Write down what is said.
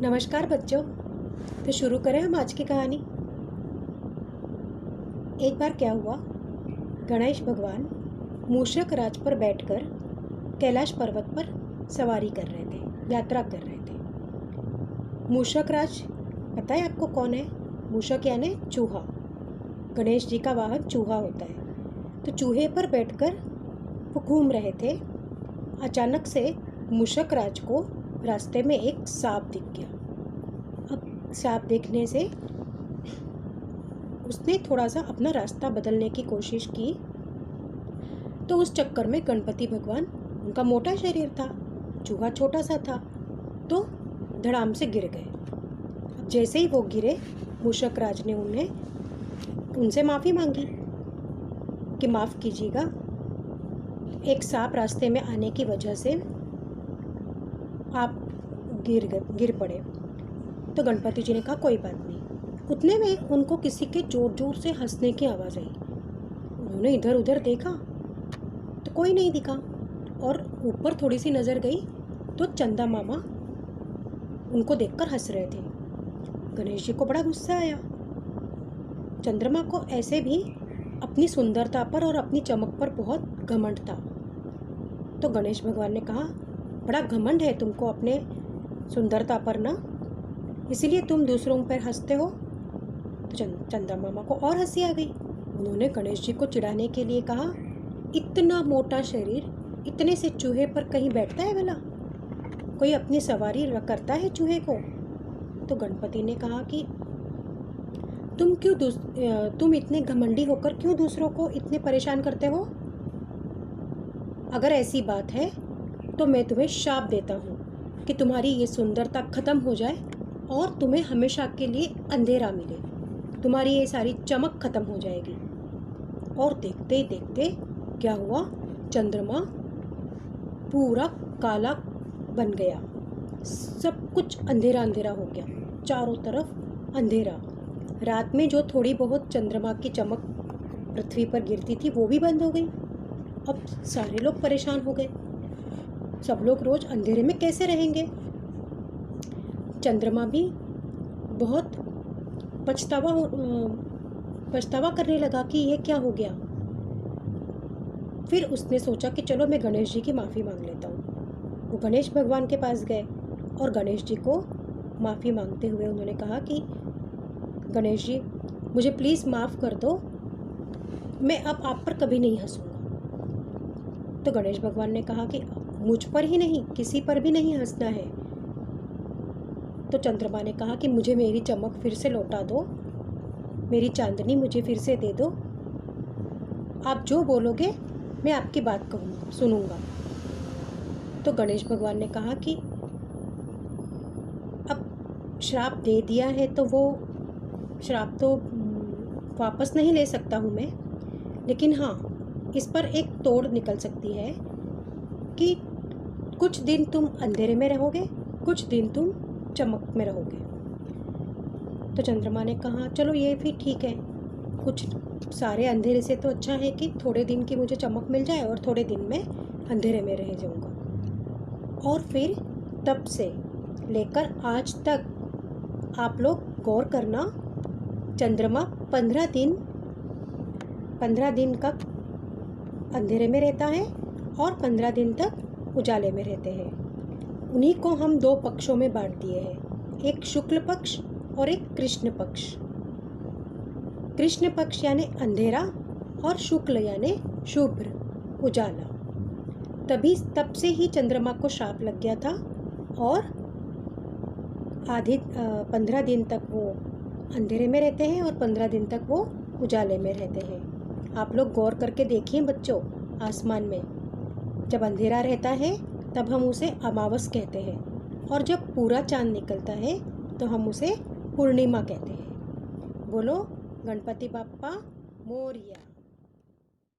नमस्कार बच्चों। तो शुरू करें हम आज की कहानी। एक बार क्या हुआ, गणेश भगवान मूषक राज पर बैठकर कैलाश पर्वत पर सवारी कर रहे थे, यात्रा कर रहे थे। मूषक राज पता है आपको कौन है? मूषक यानी चूहा। गणेश जी का वाहन चूहा होता है। तो चूहे पर बैठकर वो घूम रहे थे। अचानक से मूषक राज को रास्ते में एक सांप दिख गया। अब सांप देखने से उसने थोड़ा सा अपना रास्ता बदलने की कोशिश की, तो उस चक्कर में गणपति भगवान, उनका मोटा शरीर था, चूहा छोटा सा था, तो धड़ाम से गिर गए। अब जैसे ही वो गिरे, मूषक राज ने उनसे माफ़ी मांगी कि माफ़ कीजिएगा, एक सांप रास्ते में आने की वजह से आप गिर पड़े। तो गणपति जी ने कहा कोई बात नहीं। उतने में उनको किसी के जोर जोर से हंसने की आवाज़ आई। उन्होंने इधर उधर देखा तो कोई नहीं दिखा, और ऊपर थोड़ी सी नज़र गई तो चंदा मामा उनको देखकर हंस रहे थे। गणेश जी को बड़ा गुस्सा आया। चंद्रमा को ऐसे भी अपनी सुंदरता पर और अपनी चमक पर बहुत घमंड था। तो गणेश भगवान ने कहा, बड़ा घमंड है तुमको अपने सुंदरता पर ना, इसीलिए तुम दूसरों पर हंसते हो। तो चंदा मामा को और हंसी आ गई। उन्होंने गणेश जी को चिढ़ाने के लिए कहा, इतना मोटा शरीर, इतने से चूहे पर कहीं बैठता है भला? कोई अपनी सवारी करता है चूहे को? तो गणपति ने कहा कि तुम इतने घमंडी होकर क्यों दूसरों को इतने परेशान करते हो? अगर ऐसी बात है तो मैं तुम्हें शाप देता हूँ कि तुम्हारी ये सुंदरता खत्म हो जाए और तुम्हें हमेशा के लिए अंधेरा मिले। तुम्हारी ये सारी चमक खत्म हो जाएगी। और देखते ही देखते क्या हुआ, चंद्रमा पूरा काला बन गया। सब कुछ अंधेरा अंधेरा हो गया, चारों तरफ अंधेरा। रात में जो थोड़ी बहुत चंद्रमा की चमक पृथ्वी पर गिरती थी वो भी बंद हो गई। अब सारे लोग परेशान हो गए। सब लोग रोज अंधेरे में कैसे रहेंगे? चंद्रमा भी बहुत पछतावा करने लगा कि ये क्या हो गया। फिर उसने सोचा कि चलो मैं गणेश जी की माफ़ी मांग लेता हूँ। वो गणेश भगवान के पास गए और गणेश जी को माफ़ी मांगते हुए उन्होंने कहा कि गणेश जी, मुझे प्लीज़ माफ़ कर दो, मैं अब आप पर कभी नहीं हंसूँगा। तो गणेश भगवान ने कहा कि मुझ पर ही नहीं, किसी पर भी नहीं हंसना है। तो चंद्रमा ने कहा कि मुझे मेरी चमक फिर से लौटा दो, मेरी चांदनी मुझे फिर से दे दो। आप जो बोलोगे मैं आपकी बात कहूँगा, सुनूंगा। तो गणेश भगवान ने कहा कि अब श्राप दे दिया है तो वो श्राप तो वापस नहीं ले सकता हूँ मैं, लेकिन हाँ, इस पर एक तोड़ निकल सकती है कि कुछ दिन तुम अंधेरे में रहोगे, कुछ दिन तुम चमक में रहोगे। तो चंद्रमा ने कहा चलो ये भी ठीक है, कुछ सारे अंधेरे से तो अच्छा है कि थोड़े दिन की मुझे चमक मिल जाए और थोड़े दिन में अंधेरे में रह जाऊंगा। और फिर तब से लेकर आज तक आप लोग गौर करना, चंद्रमा 15 दिन का अंधेरे में रहता है और 15 दिन तक उजाले में रहते हैं। उन्हीं को हम दो पक्षों में बांट दिए हैं, एक शुक्ल पक्ष और एक कृष्ण पक्ष। कृष्ण पक्ष यानी अंधेरा और शुक्ल यानी शुभ्र, उजाला। तब से ही चंद्रमा को श्राप लग गया था और 15 दिन तक वो अंधेरे में रहते हैं और 15 दिन तक वो उजाले में रहते हैं। आप लोग गौर करके देखिए बच्चों, आसमान में जब अंधेरा रहता है तब हम उसे अमावस कहते हैं, और जब पूरा चांद निकलता है तो हम उसे पूर्णिमा कहते हैं। बोलो गणपति बाप्पा मोरया।